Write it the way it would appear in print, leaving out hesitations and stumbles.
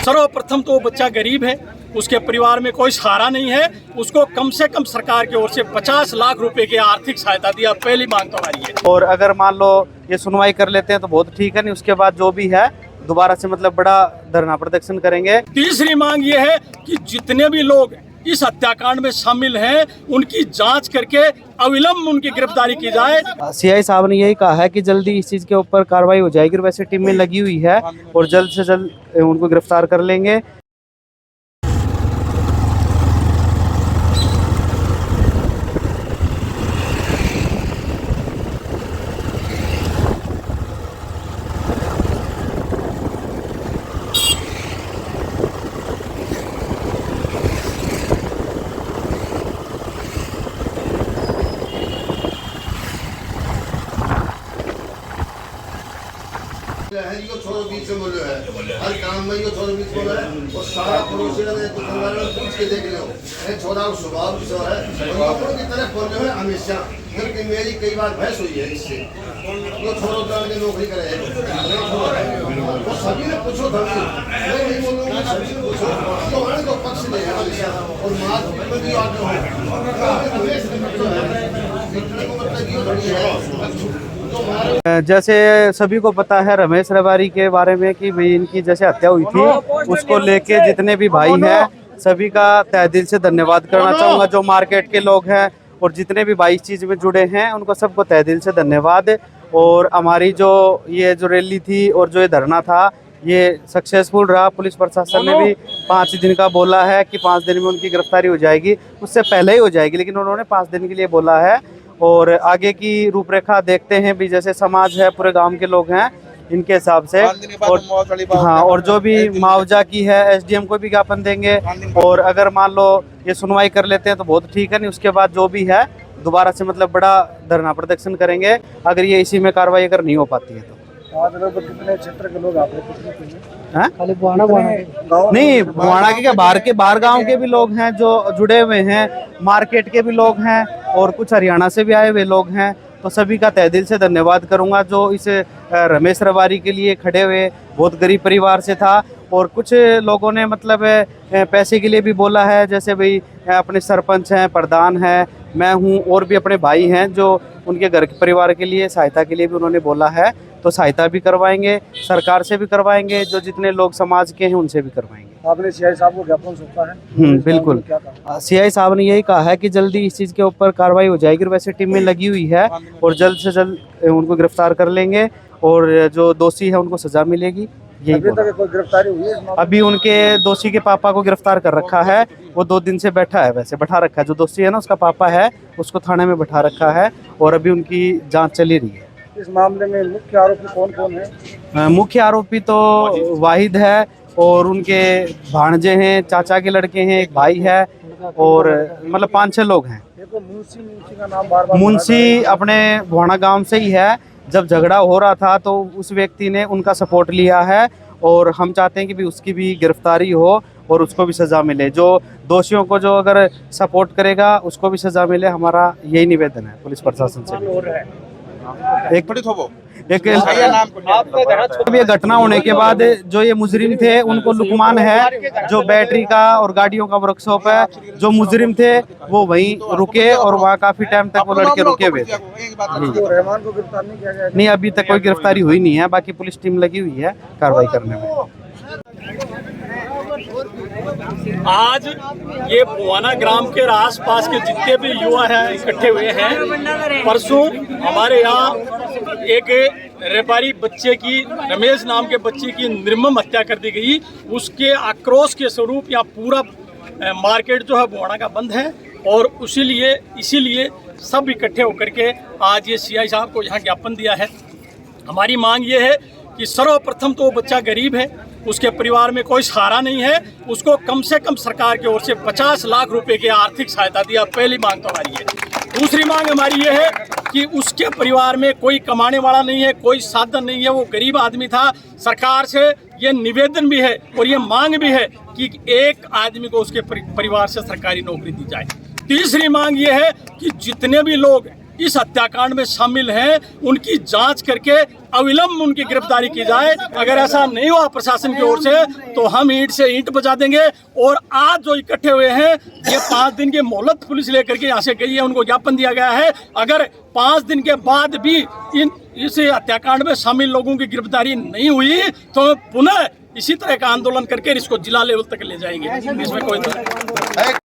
सर्वप्रथम तो वो बच्चा गरीब है, उसके परिवार में कोई सहारा नहीं है, उसको कम से कम सरकार की ओर से 50 लाख रुपए की आर्थिक सहायता दिया। पहली मांग तो हमारी है। और अगर मान लो ये सुनवाई कर लेते हैं तो बहुत ठीक है, नहीं उसके बाद जो भी है दोबारा से मतलब बड़ा धरना प्रदर्शन करेंगे। तीसरी मांग ये है कि जितने भी लोग इस हत्याकांड में शामिल हैं उनकी जांच करके अविलंब उनकी गिरफ्तारी की जाए। सीआई साहब ने यही कहा है कि जल्दी इस चीज़ के ऊपर कार्रवाई हो जाएगी, और वैसे टीम में लगी हुई है और जल्द से जल्द उनको गिरफ्तार कर लेंगे। यो छोरो बीच में बोलो है, हर काम में यो छोरो बीच में है और सारा पड़ोसी ने दुकानदार ने पूछ के देख लो ये छोरा का स्वभाव जो है और कपड़ों की तरफ बोल रहे हैं हमेशा। फिर मेरी कई बार बहस हुई है इससे, यो छोरो जान के नौकरी करे वो सभी ने पूछो था, मैं नहीं बोलूंगा, सभी ने पूछो तो हमारे को पक्ष ले हमेशा और मार में भी आते हो रमेश ने को मतलब ये बड़ी है। जैसे सभी को पता है रमेश रबारी के बारे में कि भाई इनकी जैसे हत्या हुई थी, उसको लेके जितने भी भाई हैं सभी का तहे दिल से धन्यवाद करना चाहूँगा। जो मार्केट के लोग हैं और जितने भी भाई इस चीज़ में जुड़े हैं उनको सबको तहे दिल से धन्यवाद। और हमारी जो ये जो रैली थी और जो ये धरना था ये सक्सेसफुल रहा। पुलिस प्रशासन ने भी 5 दिन का बोला है कि 5 दिन में उनकी गिरफ्तारी हो जाएगी, उससे पहले ही हो जाएगी, लेकिन उन्होंने 5 दिन के लिए बोला है। और आगे की रूपरेखा देखते हैं भी, जैसे समाज है पूरे गांव के लोग हैं इनके हिसाब से, और हाँ और जो भी मुआवजा की है एसडीएम को भी ज्ञापन देंगे। और अगर मान लो ये सुनवाई कर लेते हैं तो बहुत ठीक है, नहीं उसके बाद जो भी है दोबारा से मतलब बड़ा धरना प्रदर्शन करेंगे अगर ये इसी में कार्रवाई अगर नहीं हो पाती है तो। कितने क्षेत्र के लोग खाली बुआना नहीं, बुआना के क्या बाहर गांव के भी लोग हैं जो जुड़े हुए हैं, मार्केट के भी लोग हैं और कुछ हरियाणा से भी आए हुए लोग हैं। तो सभी का तहे दिल से धन्यवाद करूंगा जो इस रमेश रबारी के लिए खड़े हुए। बहुत गरीब परिवार से था और कुछ लोगों ने मतलब पैसे के लिए भी बोला है, जैसे भाई अपने सरपंच हैं, प्रधान हैं, मैं हूं और भी अपने भाई हैं जो उनके घर के परिवार के लिए सहायता के लिए भी उन्होंने बोला है। तो सहायता भी करवाएंगे, सरकार से भी करवाएंगे, जो जितने लोग समाज के हैं उनसे भी करवाएंगे। आपने सीआई साहब को ज्ञापन सौंपा है? बिल्कुल, सीआई साहब ने यही कहा है कि जल्दी इस चीज़ के ऊपर कार्रवाई हो जाएगी, और वैसे टीम में लगी हुई है और जल्द से जल्द उनको गिरफ्तार कर लेंगे और जो दोषी है उनको सजा मिलेगी। यही अभी तक कोई गिरफ्तारी हुई है? अभी उनके दोषी के पापा को गिरफ्तार कर रखा है, वो 2 दिन से बैठा है, वैसे बैठा रखा है। जो दोषी है ना उसका पापा है, उसको थाने में बैठा रखा है और अभी उनकी जांच चली रही है। इस मामले में मुख्य आरोपी कौन कौन है? मुख्य आरोपी तो वाहिद है और उनके भाणजे हैं, चाचा के लड़के हैं, एक भाई है और मतलब 5-6 लोग हैं। मुंशी का नाम बार-बार मुंशी अपने भोना गांव से ही है। जब झगड़ा हो रहा था तो उस व्यक्ति ने उनका सपोर्ट लिया है और हम चाहते हैं कि भी उसकी भी गिरफ्तारी हो और उसको भी सज़ा मिले। जो दोषियों को जो अगर सपोर्ट करेगा उसको भी सज़ा मिले, हमारा यही निवेदन है पुलिस प्रशासन से। एक ये घटना होने के बाद जो ये मुजरिम थे उनको लुकमान है, जो बैटरी का और गाड़ियों का वर्कशॉप है, जो मुजरिम थे वो वहीं रुके और वहाँ काफी टाइम तक वो लड़के रुके हुए थे। रहमान को गिरफ्तार नहीं किया गया? नहीं, अभी तक कोई गिरफ्तारी हुई नहीं है, बाकी पुलिस टीम लगी हुई है कार्रवाई करने में। आज ये बुआना ग्राम के आसपास के जितने भी युवा हैं इकट्ठे हुए हैं। परसों हमारे यहाँ एक रबारी बच्चे की, रमेश नाम के बच्चे की निर्मम हत्या कर दी गई। उसके आक्रोश के स्वरूप यहाँ पूरा मार्केट जो है बुआना का बंद है और इसीलिए सब इकट्ठे होकर के आज ये सीआई साहब को यहाँ ज्ञापन दिया है। हमारी मांग ये है कि सर्वप्रथम तो वो बच्चा गरीब है, उसके परिवार में कोई सहारा नहीं है, उसको कम से कम सरकार की ओर से 50 लाख रुपए की आर्थिक सहायता दिया। पहली मांग तो हमारी है। दूसरी मांग हमारी ये है कि उसके परिवार में कोई कमाने वाला नहीं है, कोई साधन नहीं है, वो गरीब आदमी था। सरकार से ये निवेदन भी है और ये मांग भी है कि एक आदमी को उसके परिवार से सरकारी नौकरी दी जाए। तीसरी मांग ये है कि जितने भी लोग इस हत्याकांड में शामिल हैं उनकी जांच करके अविलंब उनकी गिरफ्तारी की जाए। अगर ऐसा नहीं हुआ प्रशासन की ओर से तो हम ईंट से ईंट बजा देंगे। और आज जो इकट्ठे हुए हैं ये 5 दिन की मोहलत पुलिस लेकर के यहाँ से गई है, उनको ज्ञापन दिया गया है। अगर 5 दिन के बाद भी इस हत्याकांड में शामिल लोगों की गिरफ्तारी नहीं हुई तो पुनः इसी तरह का आंदोलन करके इसको जिला लेवल तक ले जाएंगे। इसमें कोई